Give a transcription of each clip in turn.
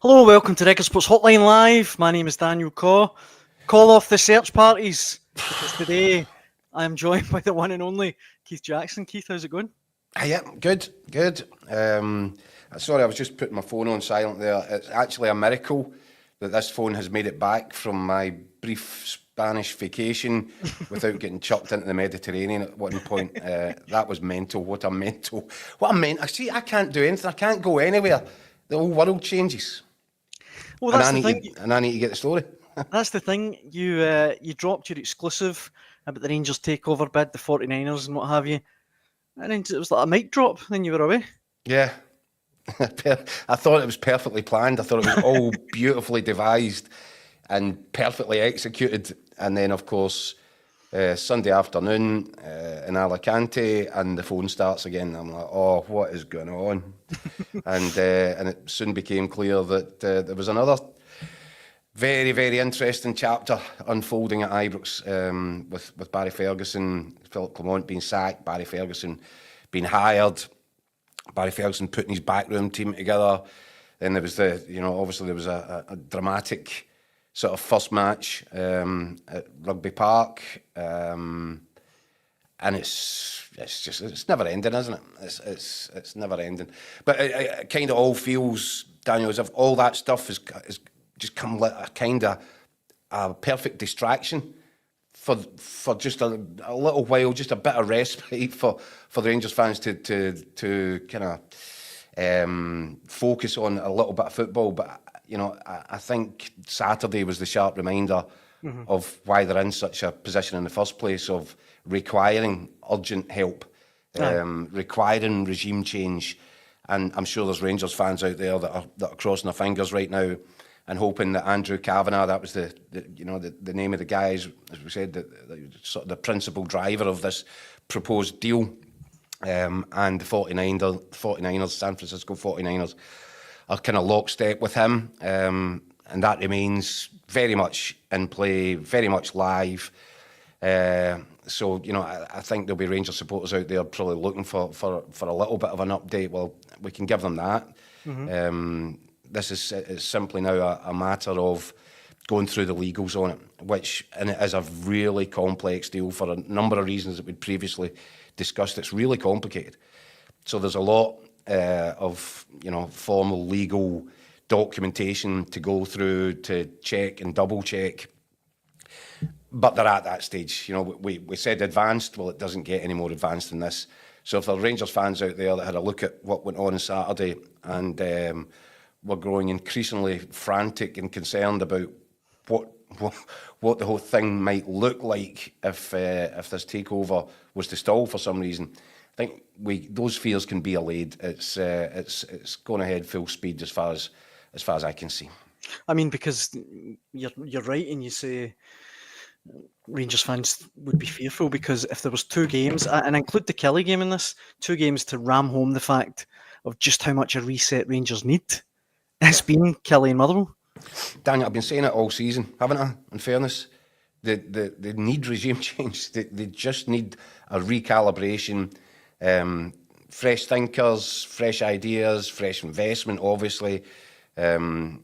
Hello, welcome to Record Sports Hotline Live. My name is Daniel Caw. Call off the search parties, because today I am joined by the one and only Keith Jackson. Keith, how's it going? Yeah, good. Sorry, I was just putting my phone on silent there. It's actually a miracle that this phone has made it back from my brief Spanish vacation without getting chucked into the Mediterranean at one point. That was mental. What a mental. See, I can't do anything. I can't go anywhere. The whole world changes. Well, that's the thing. And I need to get the story. That's the thing. You dropped your exclusive about the Rangers takeover bid, the 49ers and what have you. And then it was like a mic drop, then you were away. Yeah. I thought it was perfectly planned. I thought it was all beautifully devised and perfectly executed. And then, of course, Sunday afternoon in Alicante, and the phone starts again. I'm like, oh, what is going on? and it soon became clear that there was another very, very interesting chapter unfolding at Ibrox with Barry Ferguson, Philip Clement being sacked, Barry Ferguson being hired, Barry Ferguson putting his backroom team together. Then there was obviously there was a dramatic sort of first match at Rugby Park, and it's never ending, isn't it? It's never ending. But it kind of all feels, Daniel, as if all that stuff is just come like a kind of a perfect distraction for just a little while, just a bit of respite for the Rangers fans to kind of focus on a little bit of football. But I think Saturday was the sharp reminder of why they're in such a position in the first place, of requiring urgent help, requiring regime change. And I'm sure there's Rangers fans out there that are crossing their fingers right now and hoping that Andrew Kavanagh, that was the name of the guy, as we said, sort of the principal driver of this proposed deal, and the 49ers, San Francisco 49ers, are kind of lockstep with him, and that remains very much in play, very much live. So I think there'll be Rangers supporters out there probably looking for a little bit of an update. Well, we can give them that. This is simply now a matter of going through the legals on it, and it is a really complex deal for a number of reasons that we'd previously discussed. It's really complicated. So there's a lot of formal legal documentation to go through, to check and double check. But they're at that stage. We said advanced. Well, it doesn't get any more advanced than this. So if there are Rangers fans out there that had a look at what went on Saturday and were growing increasingly frantic and concerned about what the whole thing might look like if this takeover was to stall for some reason, I think those fears can be allayed. It's going ahead full speed as far as I can see. I mean, because you're right, and you say Rangers fans would be fearful, because if there was two games, and I include the Kelly game in this, two games to ram home the fact of just how much a reset Rangers need, it's been Kelly and Motherwell. Daniel, I've been saying it all season, haven't I? In fairness, they need regime change. They just need a recalibration. Fresh thinkers, fresh ideas, fresh investment, obviously. And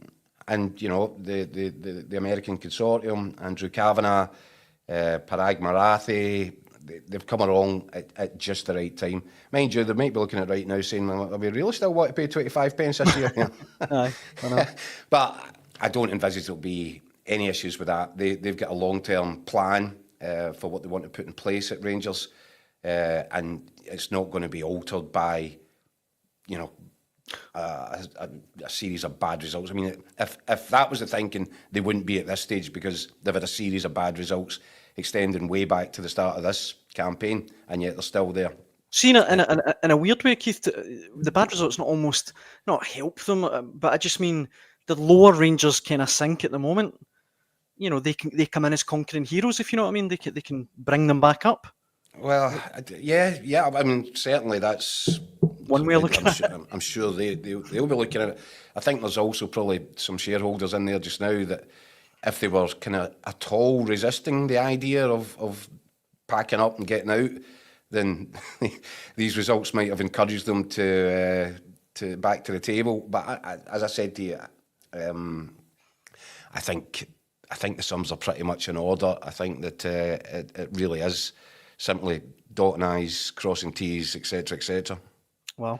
the American consortium, Andrew Kavanagh, Parag Marathi, they've come along at just the right time. Mind you, they might be looking at right now saying, "Are we really still want to pay 25 pence this year?" Aye, I know. But I don't envisage there'll be any issues with that. They've got a long-term plan for what they want to put in place at Rangers, and it's not going to be altered by a series of bad results. I mean, if that was the thinking, they wouldn't be at this stage, because they've had a series of bad results extending way back to the start of this campaign, and yet they're still there. See, in a weird way, Keith, the bad results not help them, but I just mean the lower Rangers kind of sink at the moment. They come in as conquering heroes, if you know what I mean. They can bring them back up. Well, yeah. I mean, certainly that's one way of looking at it. I'm sure they'll be looking at it. I think there's also probably some shareholders in there just now that, if they were kind of at all resisting the idea of packing up and getting out, then these results might have encouraged them to back to the table. But as I said to you, I think the sums are pretty much in order. I think that it really is simply dotting I's, crossing T's, etc., etc. Well,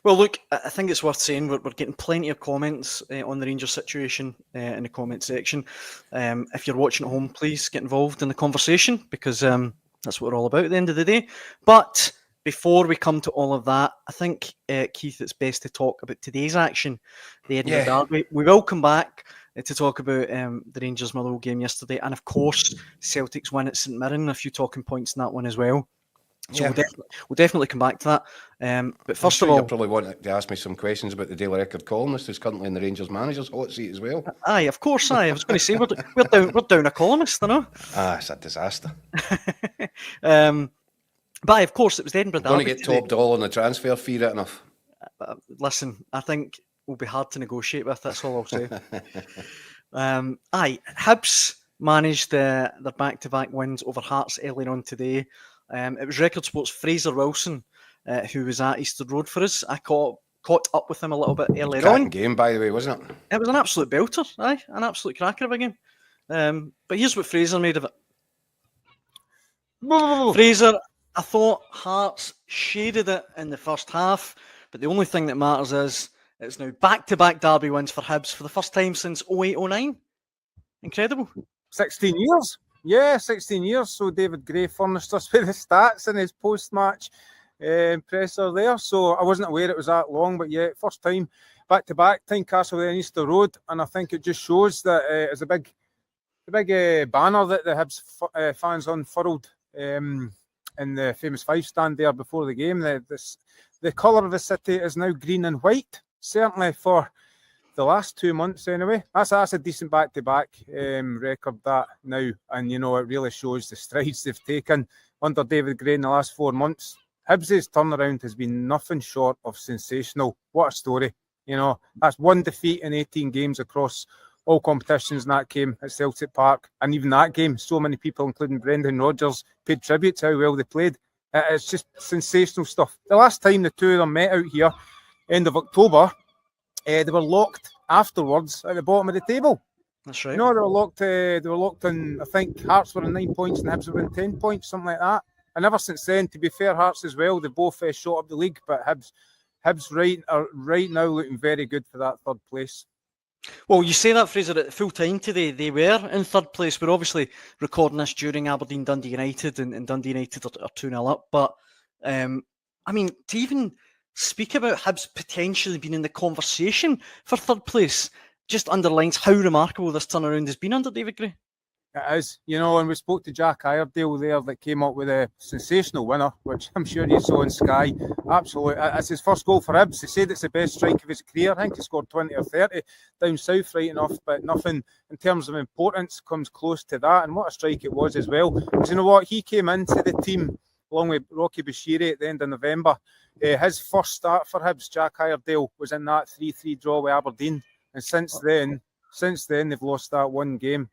look, I think it's worth saying we're getting plenty of comments on the Rangers situation in the comment section. If you're watching at home, please get involved in the conversation, because that's what we're all about at the end of the day. But before we come to all of that, I think, Keith, it's best to talk about today's action, the Edinburgh derby. We will come back to talk about the Rangers Motherwell game yesterday, and of course Celtic's win at St Mirren. A few talking points in that one as well. So we'll definitely come back to that. But first of all, you probably want to ask me some questions about the Daily Record columnist who's currently in the Rangers manager's hot seat as well. Aye, of course. I was going to say we're down a columnist, I know. It's a disaster. But of course, it was the Edinburgh derby. Going to get top dollar on the transfer fee, right enough. Listen, I think will be hard to negotiate with. That's all I'll say. Hibs managed their back-to-back wins over Hearts earlier on today. It was Record Sports' Fraser Wilson who was at Easter Road for us. I caught up with him a little bit earlier on. Game, by the way, wasn't it? It was an absolute belter, an absolute cracker of a game. But here's what Fraser made of it. Fraser, I thought Hearts shaded it in the first half, but the only thing that matters is it's now back-to-back derby wins for Hibs for the first time since 08-09. Incredible. 16 years. Yeah, 16 years. So David Gray furnished us with the stats in his post-match presser there. So I wasn't aware it was that long, but yeah, first time back-to-back, Tynecastle there in Easter Road, and I think it just shows that it's a big banner that the Hibs fans unfurled in the famous Five stand there before the game. The colour of the city is now green and white, certainly for the last 2 months anyway. That's a decent back-to-back record that now, and it really shows the strides they've taken under David Gray in the last 4 months. Hibs' turnaround has been nothing short of sensational. What a story. That's one defeat in 18 games across all competitions, and that came at Celtic Park. And even that game, so many people, including Brendan Rodgers, paid tribute to how well they played. It's just sensational stuff. The last time the two of them met out here, end of October, they were locked afterwards at the bottom of the table. That's right. They were locked. They were locked in. I think Hearts were in 9 points and Hibs were in 10 points, something like that. And ever since then, to be fair, Hearts as well, they both shot up the league. But Hibs are right now looking very good for that third place. Well, you say that, Fraser, at full time today, they were in third place. We're obviously recording this during Aberdeen Dundee United, and Dundee United are 2-0 up. But, to even speak about Hibs potentially being in the conversation for third place just underlines how remarkable this turnaround has been under David Gray. It is, and we spoke to Jack Iredale there that came up with a sensational winner, which I'm sure you saw on Sky. Absolutely. It's his first goal for Hibs. He said it's the best strike of his career. I think he scored 20 or 30 down south, right enough, but nothing in terms of importance comes close to that. And what a strike it was as well. Because you know what? He came into the team along with Rocky Bashiri at the end of November. His first start for Hibs, Jack Iredale, was in that 3-3 draw with Aberdeen. And since then, they've lost that one game.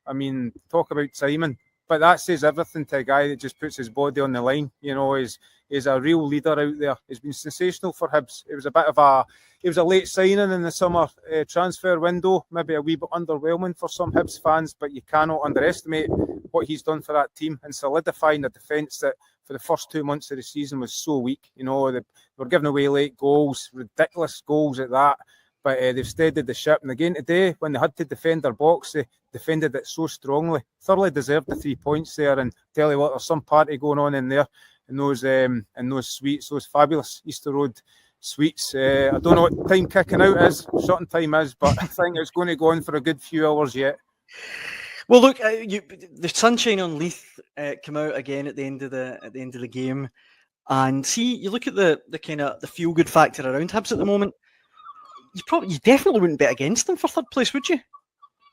Talk about timing. But that says everything to a guy that just puts his body on the line. He's a real leader out there. He's been sensational for Hibs. It was a late signing in the summer transfer window, maybe a wee bit underwhelming for some Hibs fans, but you cannot underestimate what he's done for that team and solidifying a defence that for the first 2 months of the season was so weak. They were giving away late goals, ridiculous goals at that. But they've steadied the ship. And again today, when they had to defend their box, they defended it so strongly. Thoroughly deserved the 3 points there. And tell you what, there's some party going on in there, in those suites, those fabulous Easter Road suites. I don't know what time kicking out is, shutting time is, but I think it's going to go on for a good few hours yet. Well, look, the sunshine on Leith came out again at the end of the game, and see, you look at the kind of the feel good factor around Hibs at the moment. You definitely wouldn't bet against them for third place, would you?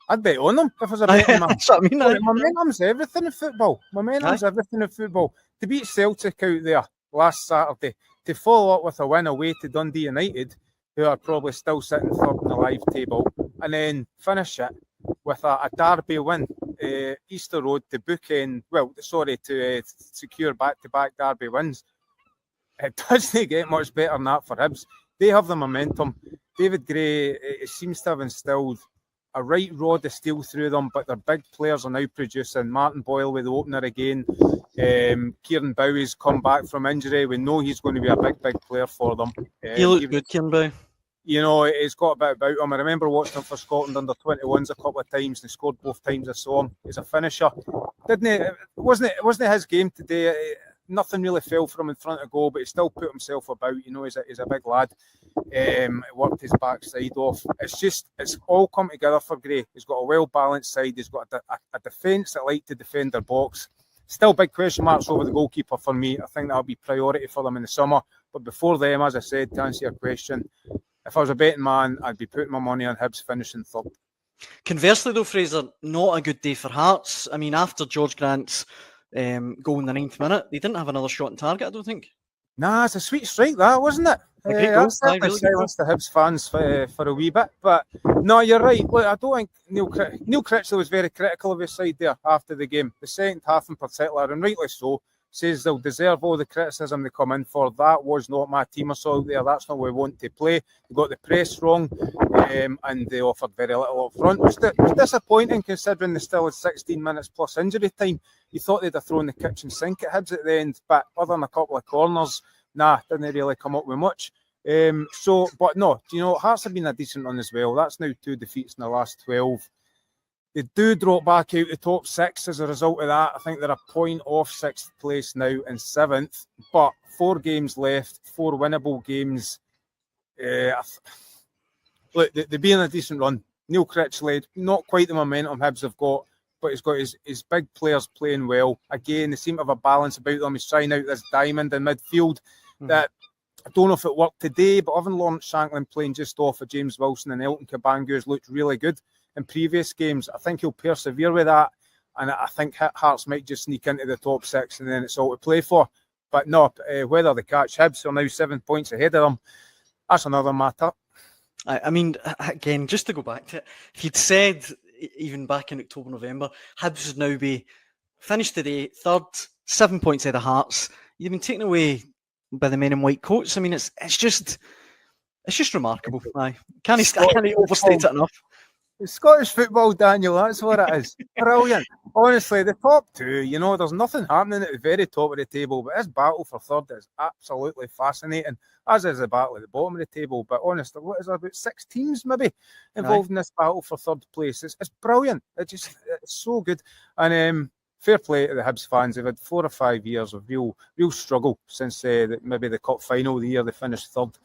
I'd bet on them if there's a bet on them. That's what I mean. Momentum's everything in football. Everything in football. To beat Celtic out there last Saturday, to follow up with a win away to Dundee United, who are probably still sitting third in the live table, and then finish it with a derby win, Easter Road, to secure back-to-back derby wins. It doesn't get much better than that for Hibs. They have the momentum. David Gray seems to have instilled a right rod of steel through them, but their big players are now producing. Martin Boyle with the opener again. Kieran Bowie's come back from injury. We know he's going to be a big player for them. He looked good, Kieran Bowie. You know, he's got a bit about him. I remember watching him for Scotland under 21s a couple of times. They scored both times I saw him. He's a finisher, didn't he? It wasn't his game today. Nothing really fell for him in front of goal, but he still put himself about. You know, he's a big lad. Worked his backside off. It's all come together for Gray. He's got a well-balanced side. He's got a defence that like to defend their box. Still big question marks over the goalkeeper for me. I think that'll be priority for them in the summer. But before them, as I said, to answer your question, if I was a betting man, I'd be putting my money on Hibs finishing third. Conversely, though, Fraser, not a good day for Hearts. I mean, after George Grant's goal in the 9th minute, they didn't have another shot on target, I don't think. Nah, it's a sweet strike, that, wasn't it? A great goal. Really silenced the Hibs fans for a wee bit. But no, you're right. Look, I don't think Neil Critchley was very critical of his side there after the game. The second half in particular, and rightly so, says they'll deserve all the criticism they come in for. That was not my team I saw out there. That's not what we want to play. They got the press wrong, and they offered very little up front. It was disappointing considering they still had 16 minutes plus injury time. You thought they'd have thrown the kitchen sink at Hibs at the end, but other than a couple of corners, didn't really come up with much. But no, do you know, Hearts have been a decent run as well. That's now 2 defeats in the last 12. They do drop back out the top 6 as a result of that. I think they're a point off 6th place now in 7th, but 4 games left, 4 winnable games. Look, they've been a decent run. Neil Critchley, not quite the momentum Hibs have got, but he's got his big players playing well. Again, they seem to have a balance about them. He's trying out this diamond in midfield that I don't know if it worked today, but having Lawrence Shanklin playing just off of James Wilson and Elton Kabangu has looked really good in previous games. I think he'll persevere with that, and I think Hearts might just sneak into the top 6 and then it's all to play for. But no, whether they catch Hibs are now 7 points ahead of them, that's another matter. I mean, again, just to go back to it, if you'd said, even back in October, November, Hibs would now be finished today, 3rd, 7 points ahead of Hearts, you've been taken away by the men in white coats. I mean, it's just remarkable. Can't overstate it enough. It's Scottish football, Daniel, that's what it is. Brilliant. Honestly, the top 2, you know, there's nothing happening at the very top of the table, but this battle for 3rd is absolutely fascinating, as is the battle at the bottom of the table. But honestly, what is there, about 6 teams maybe involved in this battle for 3rd place? It's brilliant. It's so good. And fair play to the Hibs fans. They've had 4 or 5 years of real struggle since maybe the cup final, the year they finished 3rd.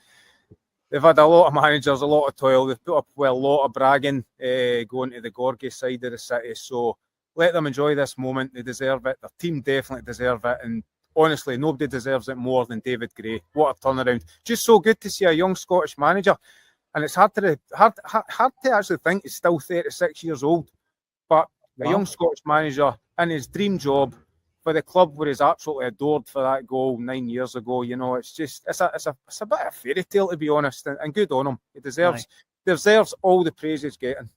They've had a lot of managers, a lot of toil. They've put up a lot of bragging going to the Gorgie side of the city. So let them enjoy this moment. They deserve it. Their team definitely deserve it. And honestly, nobody deserves it more than David Gray. What a turnaround. Just so good to see a young Scottish manager. And it's hard to actually think he's still 36 years old. But a young Scottish manager in his dream job for the club where he's absolutely adored for that goal 9 years ago, you know, it's a bit of fairy tale, to be honest, and good on him. He deserves all the praise he's getting.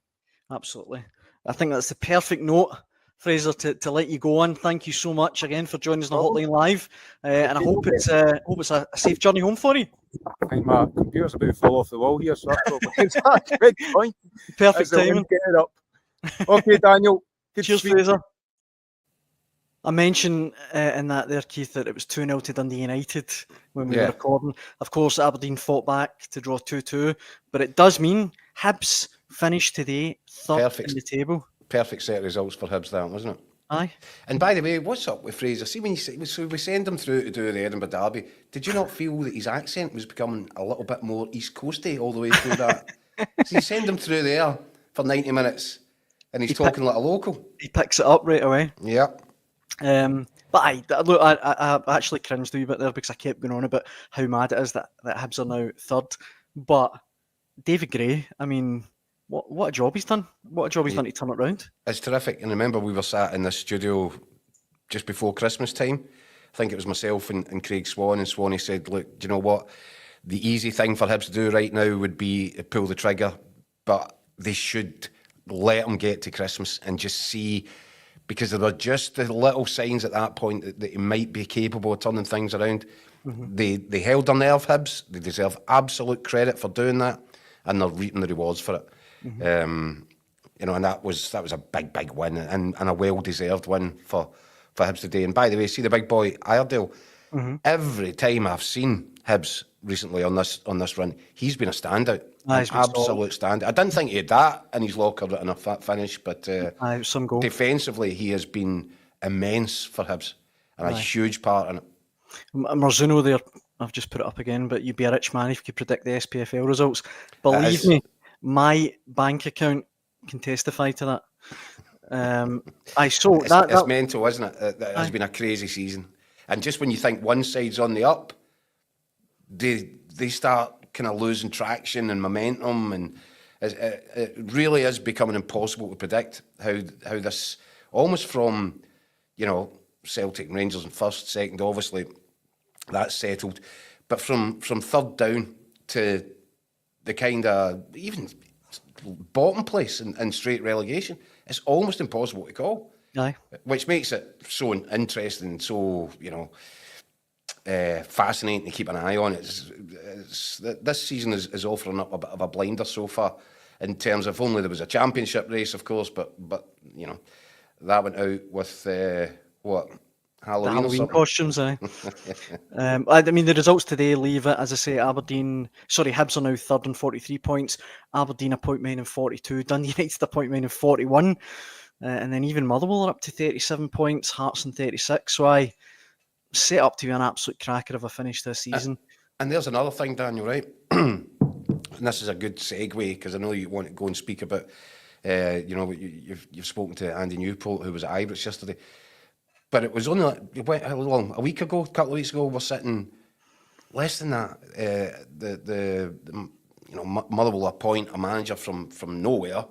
Absolutely. I think that's the perfect note, Fraser, to let you go on. Thank you so much again for joining us on the Hotline Live, and I hope it's a safe journey home for you. I think my computer's about to fall off the wall here, so that's a good point. Perfect timing. Get it up. Okay, Daniel. Cheers, Fraser. I mentioned in that there, Keith, that it was 2-0 to Dundee United when we were recording. Of course, Aberdeen fought back to draw 2-2, but it does mean Hibs finished today 3rd in the table. Perfect set of results for Hibs, that, wasn't it? Aye. And by the way, what's up with Fraser? See, when we send him through to do the Edinburgh Derby, did you not feel that his accent was becoming a little bit more East Coasty all the way through that? So you send him through there for 90 minutes and he's talking like a local. He picks it up right away. Yeah. But I actually cringed a wee bit there because I kept going on about how mad it is that Hibs are now 3rd. But David Gray, I mean, what a job he's done. What a job he's done to turn it round. It's terrific. And remember, we were sat in this studio just before Christmas time. I think it was myself and Craig Swan, and Swanee said, look, do you know what? The easy thing for Hibs to do right now would be to pull the trigger, but they should let him get to Christmas and just see, because there were just the little signs at that point that he might be capable of turning things around. Mm-hmm. They held their nerve, Hibs. They deserve absolute credit for doing that, and they're reaping the rewards for it. Mm-hmm. you know, and that was a big win and a well-deserved win for Hibs today. And by the way, see the big boy Iredale. Every time I've seen Hibs recently on this run, he's been a standout, an absolute standout. I didn't think he had that in his locker in a finish, but some goal. Defensively he has been immense for Hibs and a huge part in it. Marzuno there, I've just put it up again, but you'd be a rich man if you could predict the SPFL results. Believe me, my bank account can testify to that. It's mental, isn't it? It has been a crazy season. And just when you think one side's on the up, they start kind of losing traction and momentum, and it really is becoming impossible to predict how this, almost from, you know, Celtic and Rangers in first, second, obviously that's settled, but from third down to the kind of even bottom place and straight relegation, it's almost impossible to call. Aye. Which makes it so interesting, so, you know, fascinating to keep an eye on. This season is offering up a bit of a blinder so far, in terms of only there was a championship race, of course, but you know, that went out with Halloween costumes. I mean, the results today leave it, as I say, Hibs are now third on 43 points, Aberdeen a point behind in 42, Dundee United's a point behind in 41. And then even Motherwell are up to 37 points, Hearts on 36. So I set up to be an absolute cracker of a finish this season. And there's another thing, Daniel, right? And this is a good segue, because I know you want to go and speak about, you know, you've spoken to Andy Newport, who was at Ibrox yesterday. But it was only how long? A week ago, a couple of weeks ago, we're sitting less than that. You know, Motherwell appoint a manager from nowhere.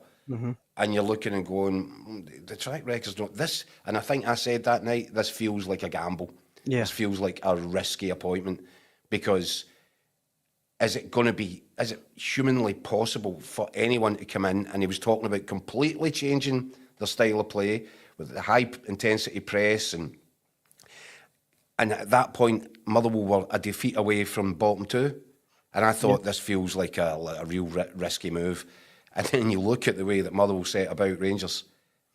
And you're looking and going, the track record's not this. And I think I said that night, this feels like a gamble. Yeah. This feels like a risky appointment, because is it humanly possible for anyone to come in? And he was talking about completely changing their style of play with the high intensity press. And at that point, Motherwell were a defeat away from bottom two. And I thought this feels like a real risky move. And then you look at the way that Motherwell set about Rangers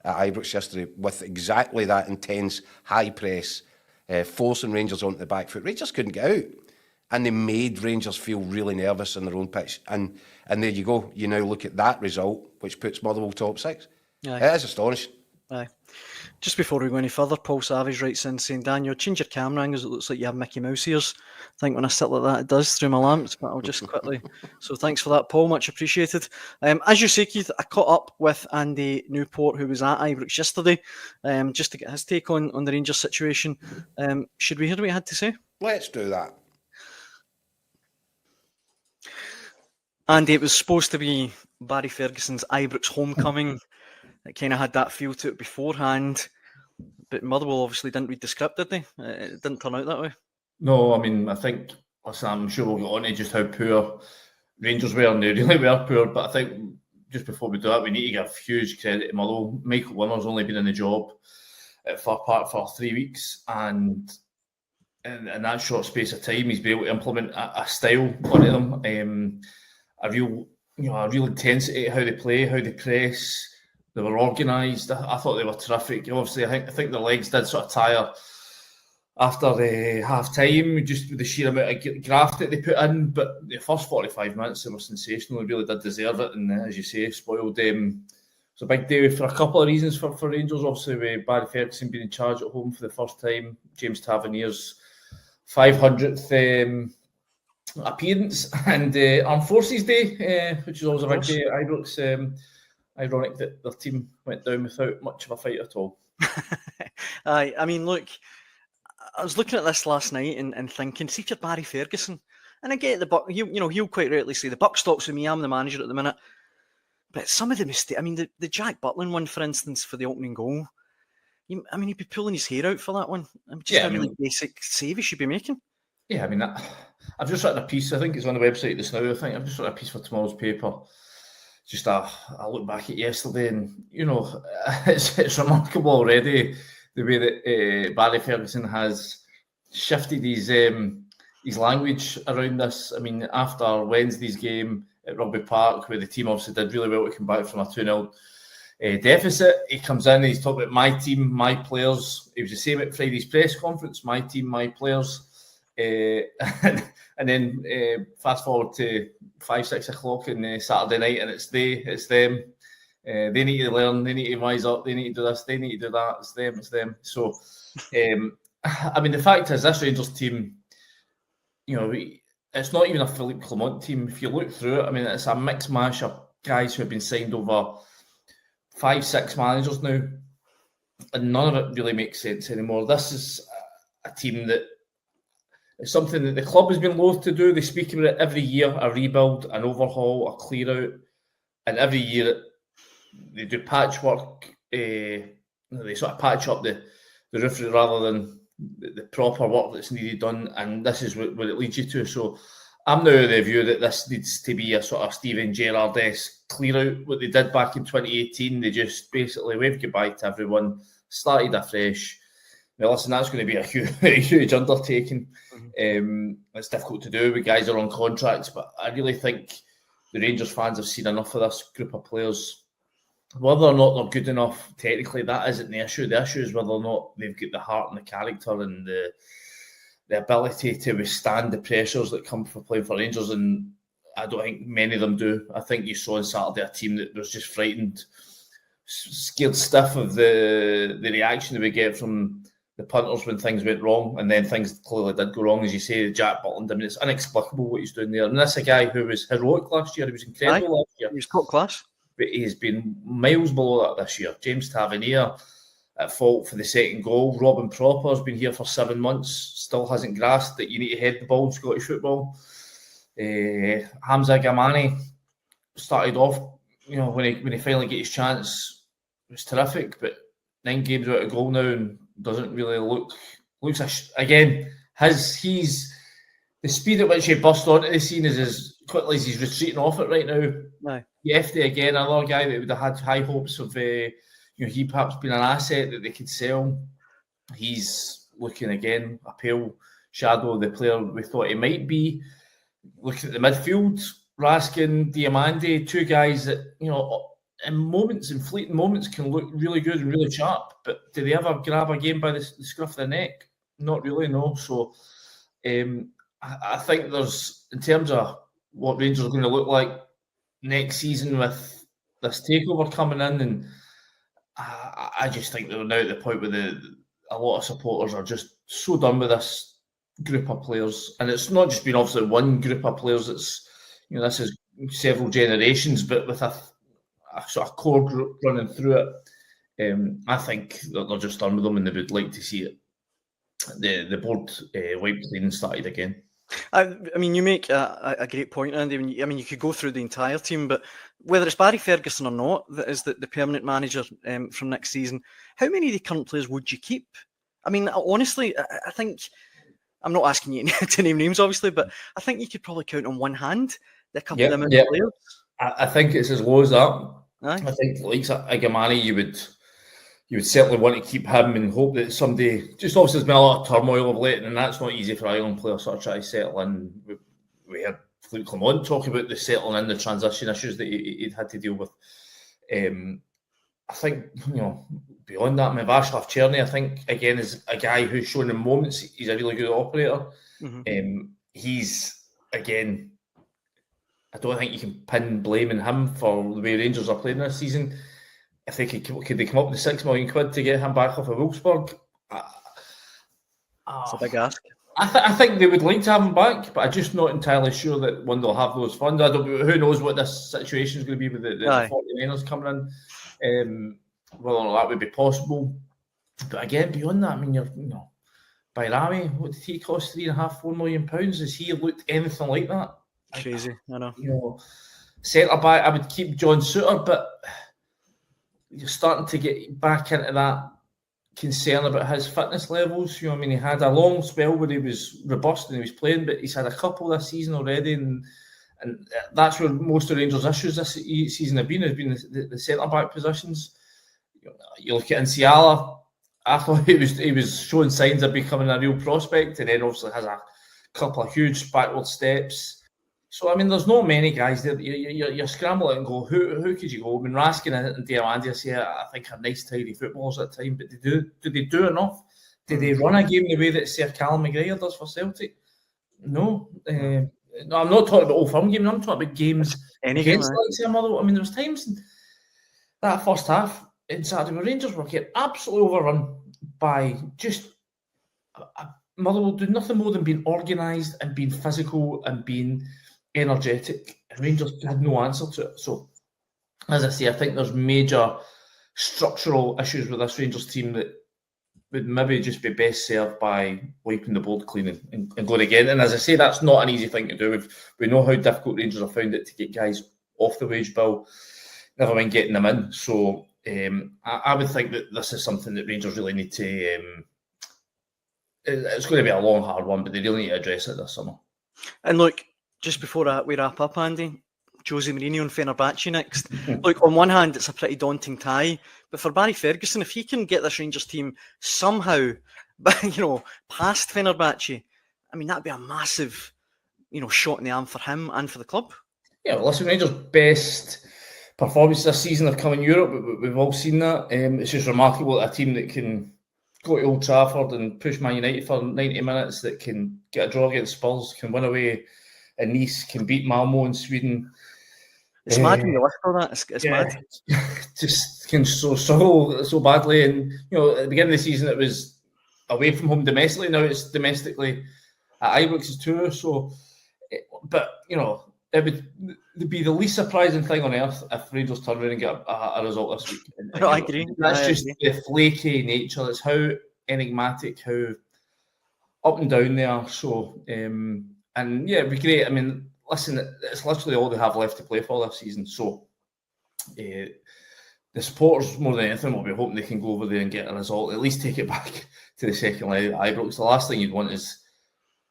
at Ibrox yesterday, with exactly that intense high press, forcing Rangers onto the back foot. Rangers couldn't get out, and they made Rangers feel really nervous on their own pitch. And there you go. You now look at that result, which puts Motherwell top six. Aye. It is astonishing. Aye. Just before we go any further, Paul Savage writes in saying, Daniel, change your camera angles, it looks like you have Mickey Mouse ears. I think when I sit like that, it does through my lamps, but I'll just quickly... So thanks for that, Paul, much appreciated. As you say, Keith, I caught up with Andy Newport, who was at Ibrox yesterday, just to get his take on the Rangers situation. Should we hear what he had to say? Let's do that. Andy, it was supposed to be Barry Ferguson's Ibrox homecoming. It kind of had that feel to it beforehand, but Motherwell obviously didn't read the script, did they? It didn't turn out that way. No, I mean, I think, I'm sure we'll get on to just how poor Rangers were, and they really were poor, but I think just before we do that, we need to give huge credit to Motherwell. Michael Winner's only been in the job at Fir Park for 3 weeks, and in that short space of time, he's been able to implement a style on them, a real intensity, how they play, how they press. They were organised. I thought they were terrific. Obviously, I think their legs did sort of tire after the half time, just with the sheer amount of graft that they put in. But the first 45 minutes, they were sensational. They really did deserve it. And as you say, spoiled. It's a big day for a couple of reasons for Rangers. Obviously, with Barry Ferguson being in charge at home for the first time, James Tavernier's 500th appearance, and Armed Forces Day, which is always a big day at Ibrox. Ironic that their team went down without much of a fight at all. I mean, look, I was looking at this last night and thinking, see if you're Barry Ferguson, and I get the buck. He'll quite rightly say the buck stops with me. I'm the manager at the minute, but some of the mistakes. I mean, the Jack Butland one, for instance, for the opening goal. He'd be pulling his hair out for that one. Really basic save he should be making. Yeah, I mean, I've just written a piece. I think it's on the website just now. I think I've just written a piece for tomorrow's paper. Just I look back at yesterday, and it's remarkable already the way that Barry Ferguson has shifted his language around this. I mean, after Wednesday's game at Rugby Park, where the team obviously did really well to come back from a 2-0 deficit. He comes in and he's talking about my team, my players. He was the same at Friday's press conference, my team, my players. And then fast forward to 5-6 o'clock on Saturday night, and it's them. They need to learn, they need to rise up, they need to do this, they need to do that. It's them. So, I mean, the fact is, this Rangers team, it's not even a Philippe Clement team. If you look through it, I mean, it's a mixed mash of guys who have been signed over 5-6 managers now, and none of it really makes sense anymore. This is a team that is something that the club has been loath to do. They speak about it every year, a rebuild, an overhaul, a clear out, and every year they do patchwork. They sort of patch up the roof rather than the proper work that's needed done, and this is what it leads you to. So I'm now of the view that this needs to be a sort of Steven Gerrard-esque clear out. What they did back in 2018, they just basically waved goodbye to everyone, started afresh. Now listen, that's going to be a huge undertaking. It's difficult to do with guys that are on contracts, but I really think the Rangers fans have seen enough of this group of players. Whether or not they're good enough, technically, that isn't the issue. The issue is whether or not they've got the heart and the character and the ability to withstand the pressures that come from playing for Rangers, and I don't think many of them do. I think you saw on Saturday a team that was just frightened, scared stiff of the reaction that we get from the punters when things went wrong, and then things clearly did go wrong, as you say. Jack Butland, I mean, it's inexplicable what he's doing there. And that's a guy who was heroic last year. He was incredible last year. He was top class. But he's been miles below that this year. James Tavernier at fault for the second goal. Robin Propper's been here for 7 months, still hasn't grasped that you need to head the ball in Scottish football. Hamza Gamani started off, when he finally get his chance, it was terrific. But 9 games without a goal now and doesn't really looks again. He's the speed at which he burst onto the scene is as quickly as he's retreating off it right now. Aye. Yefty again, another guy that would have had high hopes of, he perhaps been an asset that they could sell. He's looking again a pale shadow of the player we thought he might be. Looking at the midfield, Raskin, Diamande, 2 guys that in fleeting moments can look really good and really sharp, but do they ever grab a game by the scruff of the neck? Not really, no. So I think there's, in terms of what Rangers are going to look like next season with this takeover coming in, and I just think they're now at the point where a lot of supporters are just so done with this group of players, and it's not just been obviously one group of players. It's this is several generations, but with a sort of core group running through it. I think that they're just done with them, and they would like to see it. The board wiped clean and started again. I mean, you make a great point, Andy. I mean, you could go through the entire team, but whether it's Barry Ferguson or not, that is the permanent manager from next season, how many of the current players would you keep? I mean, honestly, I think, I'm not asking you to name names, obviously, but I think you could probably count on one hand the couple of them players. I think it's as low as that. Aye. I think like Igamani, you would certainly want to keep him and hope that somebody, just obviously there's been a lot of turmoil of late, and that's not easy for Ireland players sort of try to settle in. We heard Philippe Clement talk about the settling in, the transition issues that he'd had to deal with. I think, beyond that, Václav Černý, I think, again, is a guy who's shown in moments he's a really good operator. Mm-hmm. He's, again, I don't think you can pin blame on him for the way Rangers are playing this season. If they could they come up with £6 million to get him back off of Wolfsburg? It's a big ask. I think they would like to have him back, but I'm just not entirely sure that one they'll have those funds. Who knows what this situation is going to be with the 49ers coming in, whether or not that would be possible. But again, beyond that, I mean, Bayrami, what did he cost? £3.5-4 million? Has he looked anything like that? Crazy, I know. Centre back, I would keep John Souttar, but you're starting to get back into that concern about his fitness levels. He had a long spell where he was robust and he was playing, but he's had a couple this season already, and that's where most of the Rangers' issues this season have been the centre back positions. You look at Nsiala, I thought he was showing signs of becoming a real prospect, and then obviously has a couple of huge backward steps. So, I mean, there's not many guys there. You're scrambling and go, who could you go? I mean, Raskin and Diamandi, I think are nice, tidy footballers at the time, but do they do enough? Do they run a game the way that Sir Callum McGregor does for Celtic? No. No, I'm not talking about Old Firm games. I'm talking about games against Motherwell. I mean, there was times in that first half in Saturday where Rangers were getting absolutely overrun by just Motherwell doing nothing more than being organised and being physical and being energetic, and Rangers had no answer to it. So, as I say, I think there's major structural issues with this Rangers team that would maybe just be best served by wiping the board clean and going again. And as I say, that's not an easy thing to do. We know how difficult Rangers have found it to get guys off the wage bill, never mind getting them in. So I would think that this is something that Rangers really need to... it's going to be a long, hard one, but they really need to address it this summer. And look, just before we wrap up, Andy, Jose Mourinho and Fenerbahce next. Look, on one hand, it's a pretty daunting tie, but for Barry Ferguson, if he can get this Rangers team somehow, past Fenerbahce, I mean, that'd be a massive, shot in the arm for him and for the club. Yeah, well, listen, Rangers' best performance this season have come in Europe. We've all seen that. It's just remarkable that a team that can go to Old Trafford and push Man United for 90 minutes, that can get a draw against Spurs, can win away in Nice, can beat Malmo in Sweden. It's mad when you list all that. It's mad. Just can struggle so badly. And, at the beginning of the season, it was away from home domestically. Now it's domestically at Ibrox too. So, but, it would be the least surprising thing on earth if Rangers turn around and get a result this week. And, I agree. That's just the flaky nature. That's how enigmatic, how up and down they are. So, and yeah, it'd be great. I mean, listen, it's literally all they have left to play for this season. So, the supporters, more than anything, will be hoping they can go over there and get a result, at least take it back to the second leg at Ibrox. The last thing you'd want is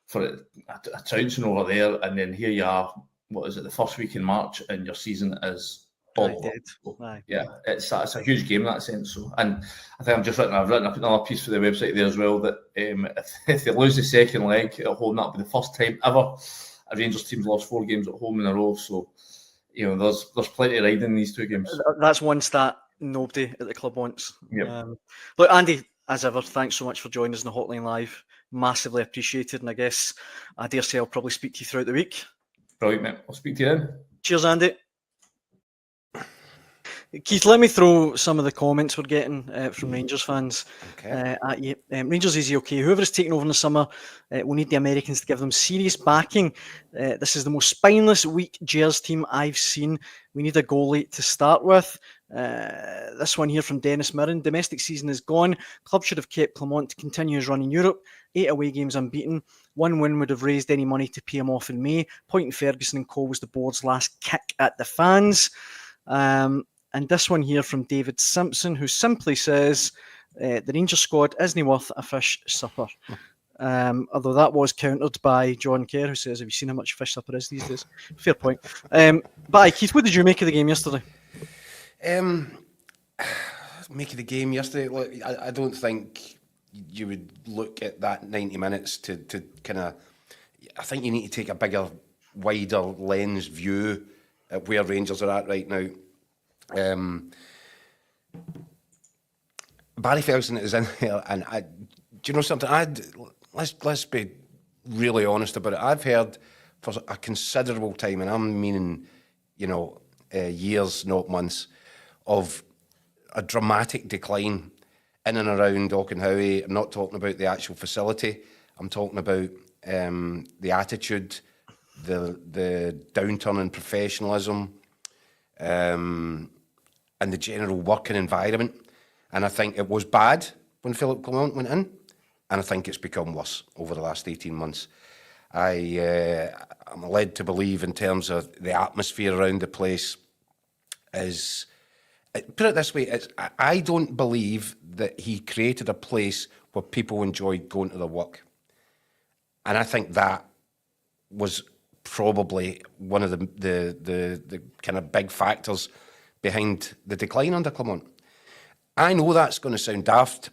for a trouncing over there, and then here you are, what is it, the first week in March, and your season is all over. Yeah, it's a huge game in that sense. So, and I think I've written up another piece for the website there as well, that if they lose the second leg at home, that'll be the first time ever a Rangers team's lost 4 games at home in a row. So, there's plenty of riding in these 2 games. That's one stat nobody at the club wants. Yep. Look, Andy, as ever, thanks so much for joining us in the Hotline Live. Massively appreciated, and I guess I dare say I'll probably speak to you throughout the week. Brilliant, mate. I'll speak to you then. Cheers, Andy. Keith, let me throw some of the comments we're getting from Rangers fans at you. Rangers is okay. Whoever is taking over in the summer, we'll need the Americans to give them serious backing. This is the most spineless, weak Gers team I've seen. We need a goalie to start with. This one here from Dennis Mirren. Domestic season is gone. Club should have kept Clement to continue his run in Europe. 8 away games unbeaten. 1 win would have raised any money to pay him off in May. Pointing Ferguson and co was the board's last kick at the fans. And this one here from David Simpson, who simply says, the Rangers squad isn't worth a fish supper. Although that was countered by John Kerr, who says, have you seen how much fish supper is these days? Fair point. But Keith, what did you make of the game yesterday? Make of the game yesterday? Look, I don't think you would look at that 90 minutes to kind of... I think you need to take a bigger, wider lens view at where Rangers are at right now. Barry Ferguson is in there, and do you know something? Let's be really honest about it. I've heard for a considerable time, and I'm meaning, years, not months, of a dramatic decline in and around Auchenhowie. I'm not talking about the actual facility. I'm talking about the attitude, the downturn in professionalism, and the general working environment. And I think it was bad when Philippe Clement went in, and I think it's become worse over the last 18 months. I'm led to believe, in terms of the atmosphere around the place, is... Put it this way, I don't believe that he created a place where people enjoyed going to their work. And I think that was probably one of the kind of big factors behind the decline under Clement. I know that's going to sound daft,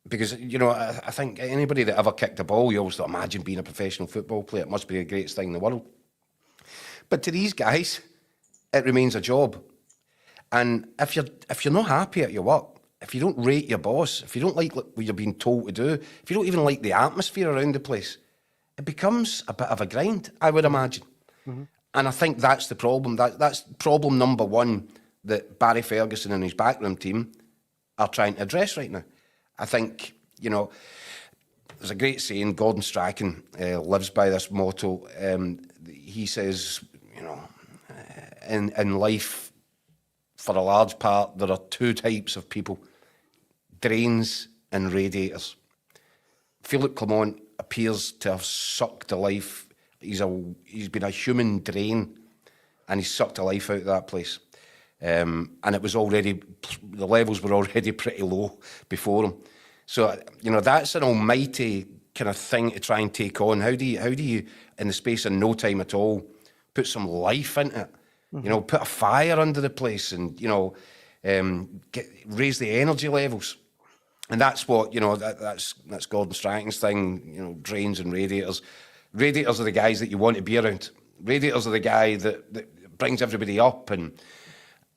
because, I think anybody that ever kicked a ball, you always thought, imagine being a professional football player. It must be the greatest thing in the world. But to these guys, it remains a job. And if you're not happy at your work, if you don't rate your boss, if you don't like what you're being told to do, if you don't even like the atmosphere around the place, it becomes a bit of a grind, I would imagine. Mm-hmm. And I think that's the problem. That's problem number one that Barry Ferguson and his backroom team are trying to address right now. I think, there's a great saying, Gordon Strachan lives by this motto. He says, in life, for a large part, there are two types of people, drains and radiators. Philippe Clement appears to have sucked the life. He's been a human drain, and he's sucked the life out of that place. And it was the levels were already pretty low before him. So, that's an almighty kind of thing to try and take on. How do you, in the space of no time at all, put some life into it? Mm-hmm. Put a fire under the place and, raise the energy levels. And that's what, that's Gordon Strachan's thing, drains and radiators. Radiators are the guys that you want to be around. Radiators are the guy that brings everybody up. And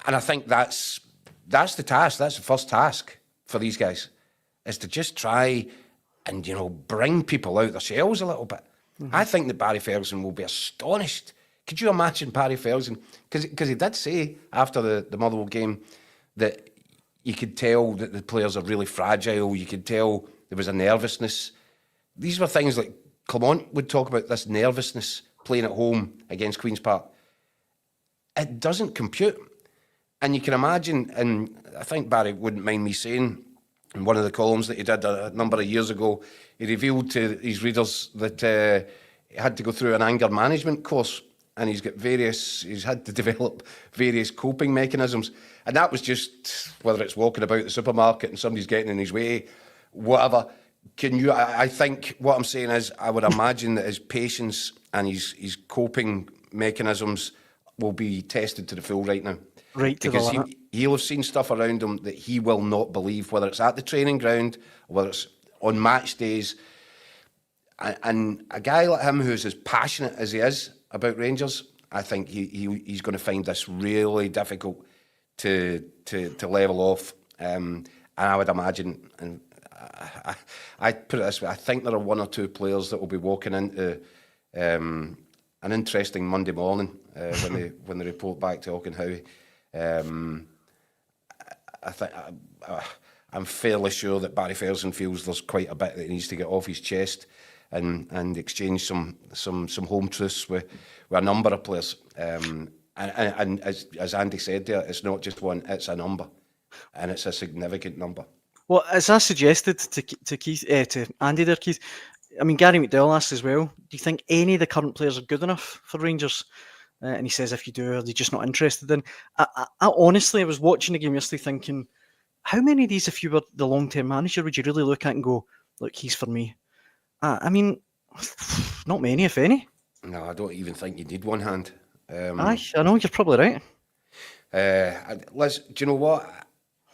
I think that's the task. That's the first task for these guys, is to just try and, bring people out their shells a little bit. Mm-hmm. I think that Barry Ferguson will be astonished. Could you imagine Barry Ferguson? Because he did say after the Motherwell game that you could tell that the players are really fragile. You could tell there was a nervousness. These were things like Clement would talk about, this nervousness playing at home against Queen's Park. It doesn't compute. And you can imagine, and I think Barry wouldn't mind me saying, in one of the columns that he did a number of years ago, he revealed to his readers that he had to go through an anger management course, and he's had to develop various coping mechanisms. And that was just, whether it's walking about the supermarket and somebody's getting in his way, whatever. I think what I'm saying is, I would imagine that his patience and his coping mechanisms will be tested to the full right now. Right, because he'll have seen stuff around him that he will not believe, whether it's at the training ground, whether it's on match days. And a guy like him, who's as passionate as he is about Rangers, I think he's going to find this really difficult to level off. And I would imagine, and I put it this way, I think there are one or two players that will be walking into an interesting Monday morning when they report back to Auchenhowie. I'm fairly sure that Barry Ferguson feels there's quite a bit that he needs to get off his chest and exchange some home truths with a number of players. And as Andy said there, it's not just one, it's a number, and it's a significant number. Well, as I suggested to Keith, to Andy there, Keith, I mean, Gary McDowell asked as well, do you think any of the current players are good enough for Rangers? And he says, if you do, are they just not interested in? I honestly, I was watching the game yesterday thinking, how many of these, if you were the long-term manager, would you really look at and go, look, he's for me? I mean, not many, if any. No, I don't even think you need one hand. I know, you're probably right. Liz, do you know what?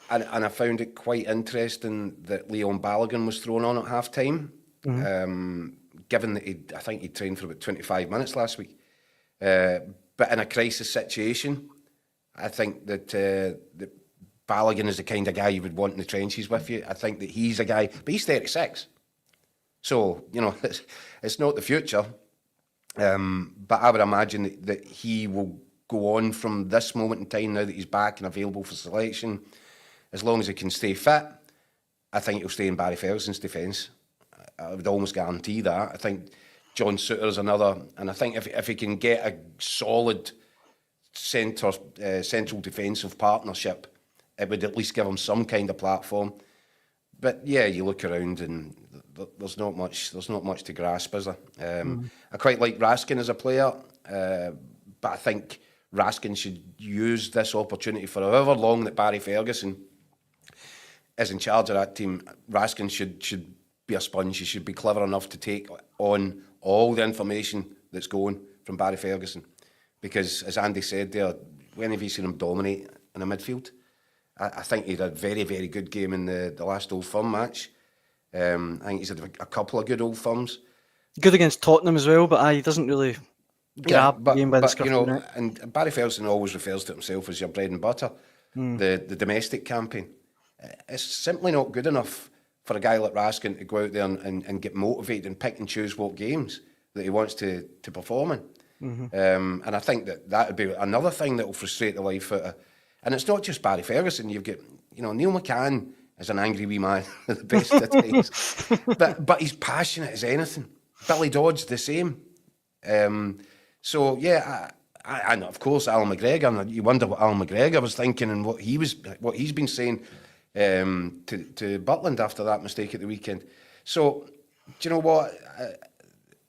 And I found it quite interesting that Leon Balogun was thrown on at half-time, given that I think he trained for about 25 minutes last week. But in a crisis situation, I think that Balogun is the kind of guy you would want in the trenches with you. I think that he's a guy, but he's 36. So, it's not the future. But I would imagine that he will go on from this moment in time, now that he's back and available for selection. As long as he can stay fit, I think he'll stay in Barry Ferguson's defence. I would almost guarantee that. I think John Souttar's another, and I think if he can get a solid central defensive partnership, it would at least give him some kind of platform. But yeah, you look around and there's not much to grasp, is there? I quite like Raskin as a player, but I think Raskin should use this opportunity for however long that Barry Ferguson is in charge of that team. Raskin should be a sponge. He should be clever enough to take on all the information that's going from Barry Ferguson. Because, as Andy said there, when have you seen him dominate in a midfield? I think he had a very, very good game in the last Old Firm match. I think he's had a couple of good Old Firms. Good against Tottenham as well, but he doesn't really grab the game by the scruff you of the know, neck. and Barry Ferguson always refers to himself as your bread and butter, the domestic campaign. It's simply not good enough for a guy like Raskin to go out there and get motivated and pick and choose what games that he wants to perform in. And I think that would be another thing that will frustrate the life out of. And it's not just Barry Ferguson. You've got, you know, Neil McCann is an angry wee man at the best of times, but he's passionate as anything. Billy Dodd's the same. So yeah, and of course Alan McGregor. And you wonder what Alan McGregor was thinking and what he's been saying to Butland after that mistake at the weekend. So do you know what?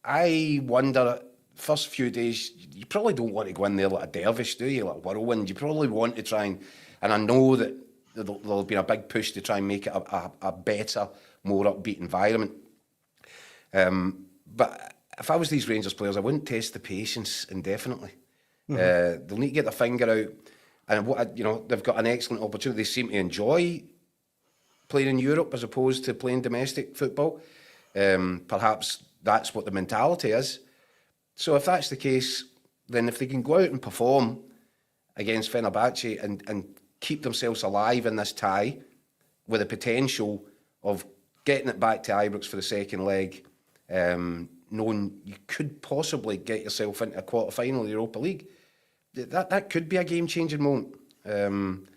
I wonder. First few days, you probably don't want to go in there like a dervish, do you? Like a whirlwind. You probably want to try and I know that there'll be a big push to try and make it a better, more upbeat environment. But if I was these Rangers players, I wouldn't test the patience indefinitely. They'll need to get their finger out, and you know, they've got an excellent opportunity. They seem to enjoy playing in Europe as opposed to playing domestic football. Perhaps that's what the mentality is. So if that's the case, then if they can go out and perform against Fenerbahce and keep themselves alive in this tie with the potential of getting it back to Ibrox for the second leg, knowing you could possibly get yourself into a quarter-final of the Europa League, that could be a game-changing moment. And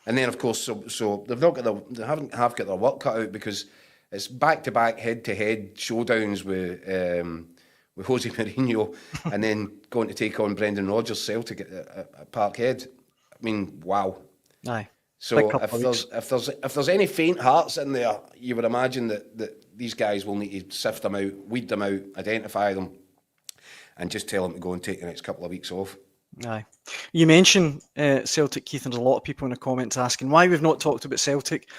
then, of course, so they've not got they haven't got their work cut out because it's back-to-back head-to-head showdowns with Jose Mourinho, and then going to take on Brendan Rodgers' Celtic at Parkhead. I mean, wow. Aye. So if there's any faint hearts in there, you would imagine that these guys will need to sift them out, weed them out, identify them, and just tell them to go and take the next couple of weeks off. Aye. You mentioned Celtic, Keith, and there's a lot of people in the comments asking why we've not talked about Celtic.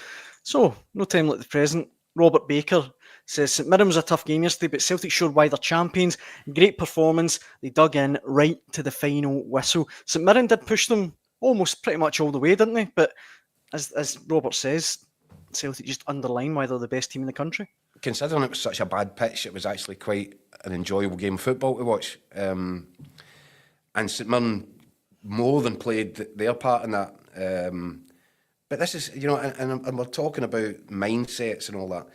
So, no time like the present. Robert Baker says St Mirren was a tough game yesterday, but Celtic showed why they're champions. Great performance. They dug in right to the final whistle. St Mirren did push them almost pretty much all the way, didn't they? But as Robert says, Celtic just underline why they're the best team in the country. Considering it was such a bad pitch, it was actually quite an enjoyable game of football to watch. And St Mirren more than played their part in that. But this is, you know, and we're talking about mindsets and all that.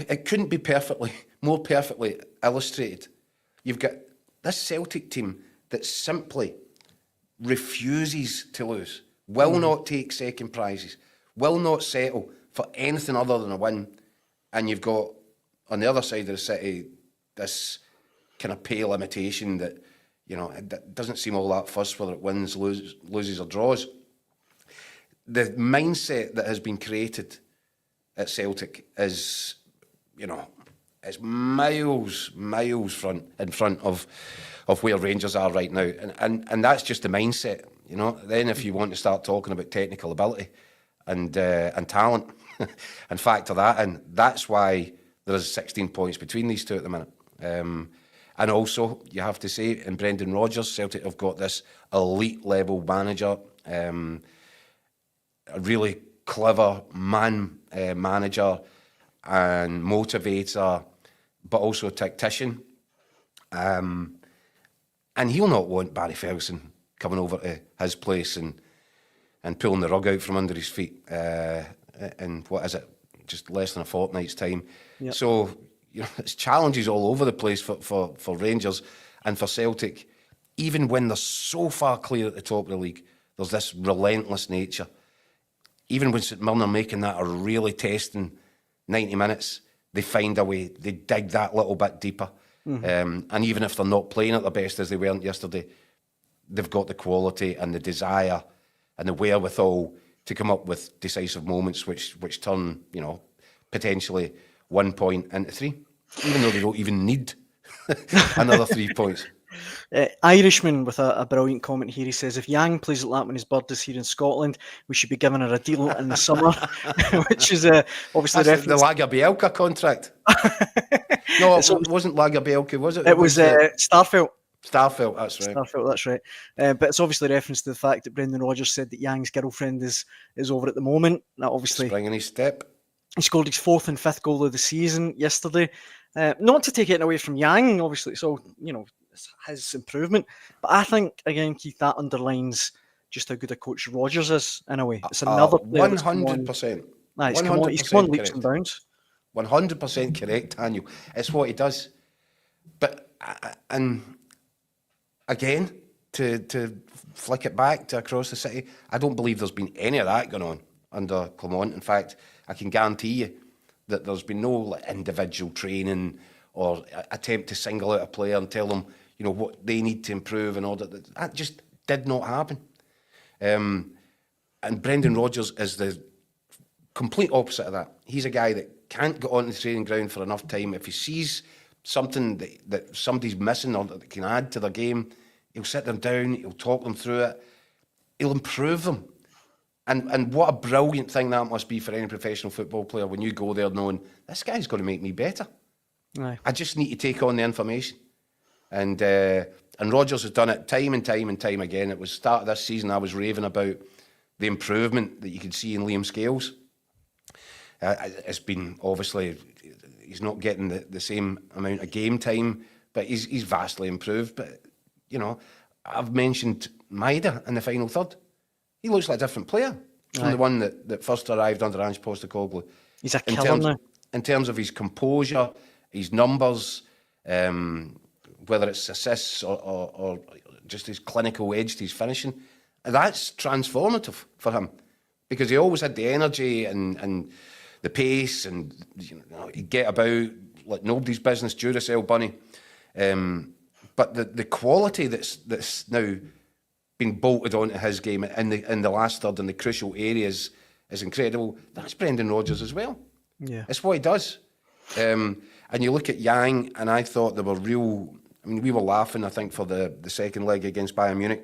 It couldn't be more perfectly illustrated. You've got this Celtic team that simply refuses to lose, will not take second prizes, will not settle for anything other than a win. And you've got, on the other side of the city, this kind of pale imitation that, you know, it doesn't seem all that fussed whether it wins, loses or draws. The mindset that has been created at Celtic is, you know, it's miles in front of where Rangers are right now, and that's just the mindset, you know. Then if you want to start talking about technical ability and talent and factor that in, that's why there is 16 points between these two at the minute. And also, you have to say, in Brendan Rodgers, Celtic have got this elite level manager. A really clever manager and motivator, but also a tactician. And he'll not want Barry Ferguson coming over to his place and pulling the rug out from under his feet in, what is it, just less than a fortnight's time. Yep. So, you know, it's challenges all over the place for Rangers and for Celtic. Even when they're so far clear at the top of the league, there's this relentless nature. Even when St Mirren are making that a really testing 90 minutes, they find a way, they dig that little bit deeper. And even if they're not playing at their best as they weren't yesterday, they've got the quality and the desire and the wherewithal to come up with decisive moments which turn, you know, potentially 1 point into 3, even though they don't even need another 3 points. Irishman with a brilliant comment here. He says, if Yang plays like that when his bird is here in Scotland, we should be giving her a deal in the summer, which is obviously that's the Lagerbielke contract. No, it wasn't Lagerbielke, was it? It was Starfelt. Starfelt, that's right. Starfelt, that's right. But it's obviously reference to the fact that Brendan Rodgers said that Yang's girlfriend is over at the moment. That obviously spring in his step. He scored his 4th and 5th goal of the season yesterday. Not to take it away from Yang, obviously it's all, you know, his improvement. But I think, again, Keith, that underlines just how good a coach Rodgers is, in a way. It's another player that's come on. 100%. He's come on leaps and bounds. 100% correct, Daniel. It's what he does. But, and again, to flick it back to across the city, I don't believe there's been any of that going on under Clement. In fact, I can guarantee you that there's been no individual training or attempt to single out a player and tell them, what they need to improve in order. That just did not happen. And Brendan Rodgers is the complete opposite of that. He's a guy that can't get on the training ground for enough time. If he sees something that somebody's missing or that can add to their game, he'll sit them down, he'll talk them through it, he'll improve them. And what a brilliant thing that must be for any professional football player when you go there knowing, this guy's going to make me better. Aye. I just need to take on the information. And Rodgers has done it time and time and time again. It was start of this season, I was raving about the improvement that you could see in Liam Scales. It's been, obviously, he's not getting the same amount of game time, but he's vastly improved. But, I've mentioned Maida in the final third. He looks like a different player from the one that first arrived under Ange Postecoglou. He's a killer now. In terms of his composure, his numbers, whether it's assists or just his clinical edge to his finishing, that's transformative for him because he always had the energy and the pace and he'd get about like nobody's business, Duracell bunny. But the quality that's now been bolted onto his game in the last third in the crucial areas is incredible. That's Brendan Rodgers as well. Yeah, it's what he does. And you look at Yang, and I thought they were real. I mean, we were laughing, I think, for the second leg against Bayern Munich,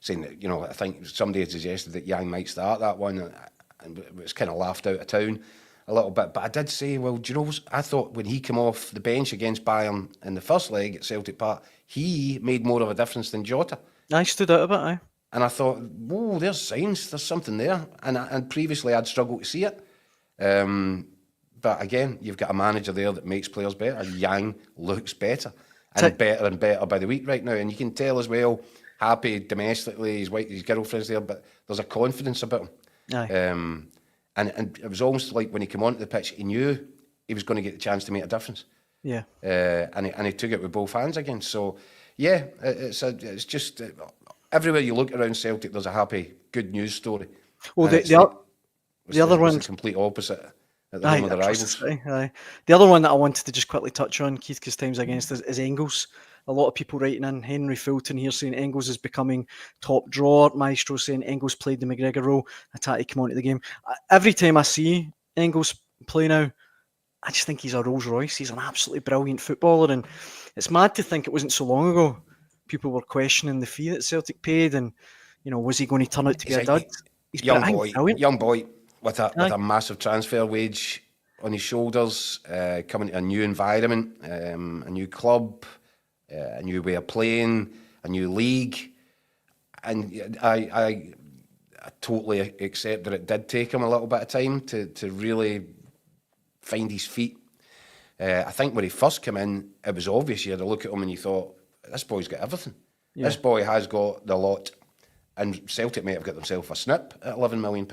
saying that I think somebody had suggested that Yang might start that one, and it was kind of laughed out of town a little bit. But I did say, well, do you know? I thought when he came off the bench against Bayern in the first leg at Celtic Park, he made more of a difference than Jota. I stood out a bit, aye. And I thought, whoa, there's signs, there's something there. And previously I'd struggled to see it. But again, you've got a manager there that makes players better. Yang looks better and better by the week right now. And you can tell as well, happy domestically, his girlfriend's there, but there's a confidence about him. Aye. And it was almost like when he came onto the pitch, he knew he was going to get the chance to make a difference. Yeah. And he took it with both hands again. So, yeah, it's just everywhere you look around Celtic, there's a happy, good news story. Well, the other one's the complete opposite at the home of the rivals. Aye. The other one that I wanted to just quickly touch on, Keith, because time's against us, is Engels. A lot of people writing in, Henry Fulton here saying Engels is becoming top drawer. Maestro saying Engels played the McGregor role. Atati come onto the game. Every time I see Engels play now, I just think he's a Rolls Royce. He's an absolutely brilliant footballer, and it's mad to think it wasn't so long ago people were questioning the fee that Celtic paid, and was he going to turn out to be a dud? He's young boy with a massive transfer wage on his shoulders, coming to a new environment, a new club, a new way of playing, a new league, and I totally accept that it did take him a little bit of time to really find his feet. I think when he first came in, it was obvious. You had a look at him and you thought, this boy's got everything. Yeah. This boy has got the lot. And Celtic might have got themselves a snip at £11 million.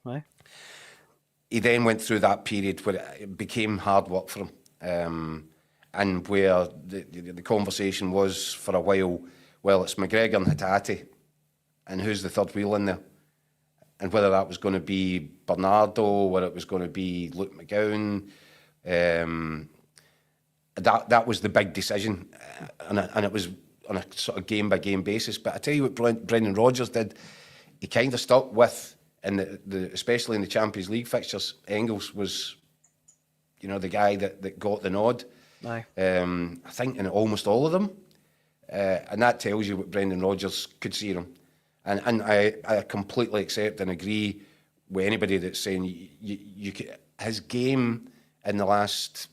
Aye. He then went through that period where it became hard work for him. And where the conversation was for a while, well, it's McGregor and Hatate. And who's the third wheel in there? And whether that was going to be Bernardo, whether it was going to be Luke McGowan, that was the big decision, and it was on a sort of game by game basis. But I tell you what, Brendan Rodgers did. He kind of stuck with, especially in the Champions League fixtures. Engels was, the guy that got the nod. Aye. I think in almost all of them, and that tells you what Brendan Rodgers could see in him. And I completely accept and agree with anybody that's saying his game in the last,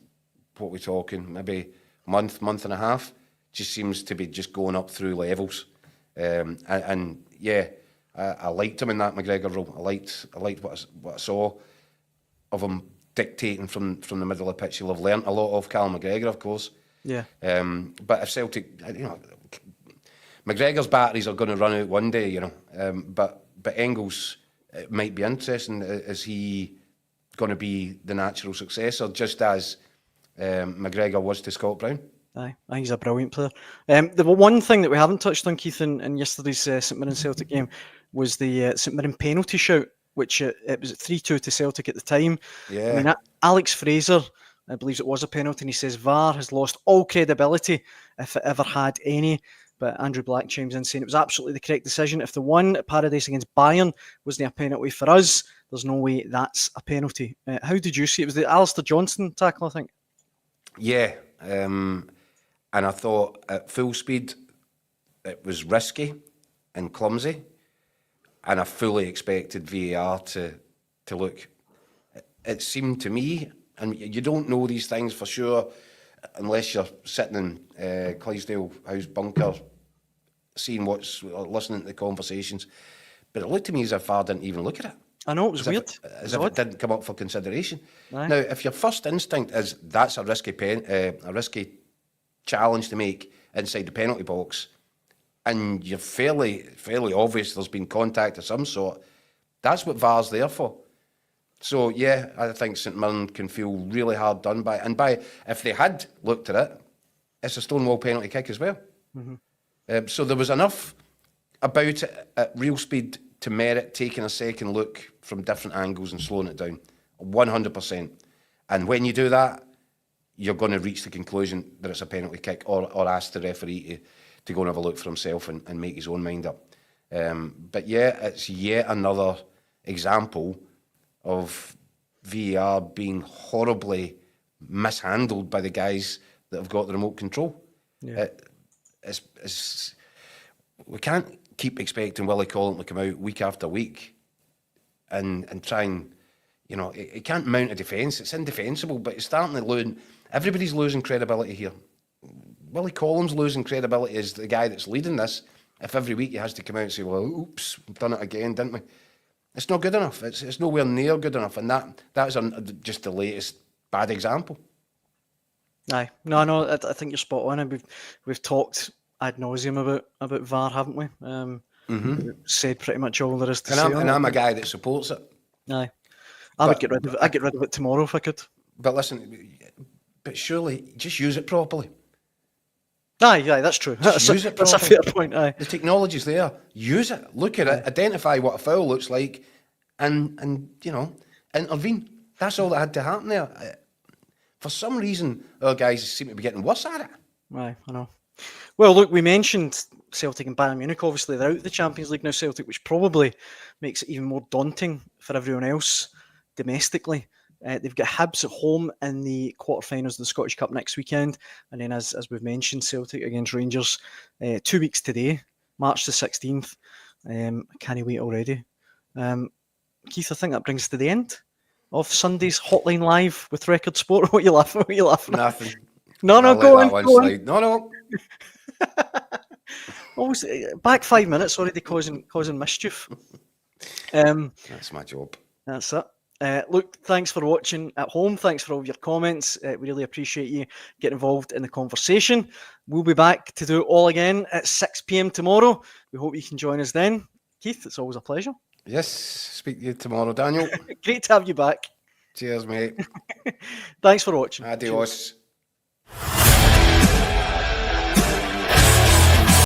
what we're talking, maybe month and a half, just seems to be just going up through levels. And yeah, I liked him in that McGregor role. I liked what I saw of him dictating from the middle of the pitch. You'll have learnt a lot of Cal McGregor, of course. Yeah. But if Celtic, McGregor's batteries are going to run out one day, but Engels, it might be interesting. Is he going to be the natural successor, just as McGregor was to Scott Brown? Aye, I think he's a brilliant player. The one thing that we haven't touched on, Keith, in yesterday's St Mirren Celtic game was the St Mirren penalty shout, which it was 3-2 to Celtic at the time. Yeah. I mean, Alex Fraser, I believe it was a penalty, and he says VAR has lost all credibility if it ever had any. But Andrew Black chimes in saying it was absolutely the correct decision. If the one at Paradise against Bayern wasn't a penalty for us, there's no way that's a penalty. How did you see it? It was the Alistair Johnston tackle, I think. Yeah. And I thought at full speed it was risky and clumsy, and I fully expected VAR to look. It seemed to me, and you don't know these things for sure unless you're sitting in Clydesdale House bunker, seeing listening to the conversations, but it looked to me as if VAR didn't even look at it. I know, it was weird. As if it didn't come up for consideration. Aye. Now, if your first instinct is that's a risky challenge to make inside the penalty box, and you're fairly obvious there's been contact of some sort, that's what VAR's there for. So yeah, I think St Mirren can feel really hard done by, and if they had looked at it, it's a Stonewall penalty kick as well. Mm-hmm. So there was enough about it at real speed to merit taking a second look from different angles and slowing it down, 100%. And when you do that, you're going to reach the conclusion that it's a penalty kick, or ask the referee to go and have a look for himself and make his own mind up. But yeah, it's yet another example of VAR being horribly mishandled by the guys that have got the remote control. Yeah. We can't keep expecting Willie Collin to come out week after week and try and, it can't mount a defence. It's indefensible, but it's starting to lose. Everybody's losing credibility here. Willie Collins losing credibility as the guy that's leading this. If every week he has to come out and say, well, oops, we've done it again, didn't we? It's not good enough. It's nowhere near good enough. And that is just the latest bad example. Aye. No, I think you're spot on. And we've talked ad nauseum about VAR, haven't we? We've said pretty much all there is to say. And I'm a guy that supports it. Aye. I'd get rid of it. I'd get rid of it tomorrow if I could. But listen, surely just use it properly. Aye, that's true. That's a fair point. Aye. The technology's there. Use it. Look at it. Identify what a foul looks like, and intervene. That's all that had to happen there. For some reason, our guys seem to be getting worse at it. Aye, I know. Well, look, we mentioned Celtic and Bayern Munich. Obviously, they're out of the Champions League now, Celtic, which probably makes it even more daunting for everyone else domestically. They've got Hibs at home in the quarterfinals of the Scottish Cup next weekend. And then, as we've mentioned, Celtic against Rangers 2 weeks today, March the 16th. I can't wait already. Keith, I think that brings us to the end of Sunday's Hotline Live with Record Sport. What are you laughing at? Nothing. No, go on. No. Almost back 5 minutes already causing mischief. That's my job. That's it. Look, thanks for watching at home. Thanks for all your comments. We really appreciate you getting involved in the conversation. We'll be back to do it all again at 6 p.m. tomorrow. We hope you can join us then. Keith, it's always a pleasure. Yes, speak to you tomorrow, Daniel. Great to have you back. Cheers, mate. Thanks for watching. Adios. Cheers.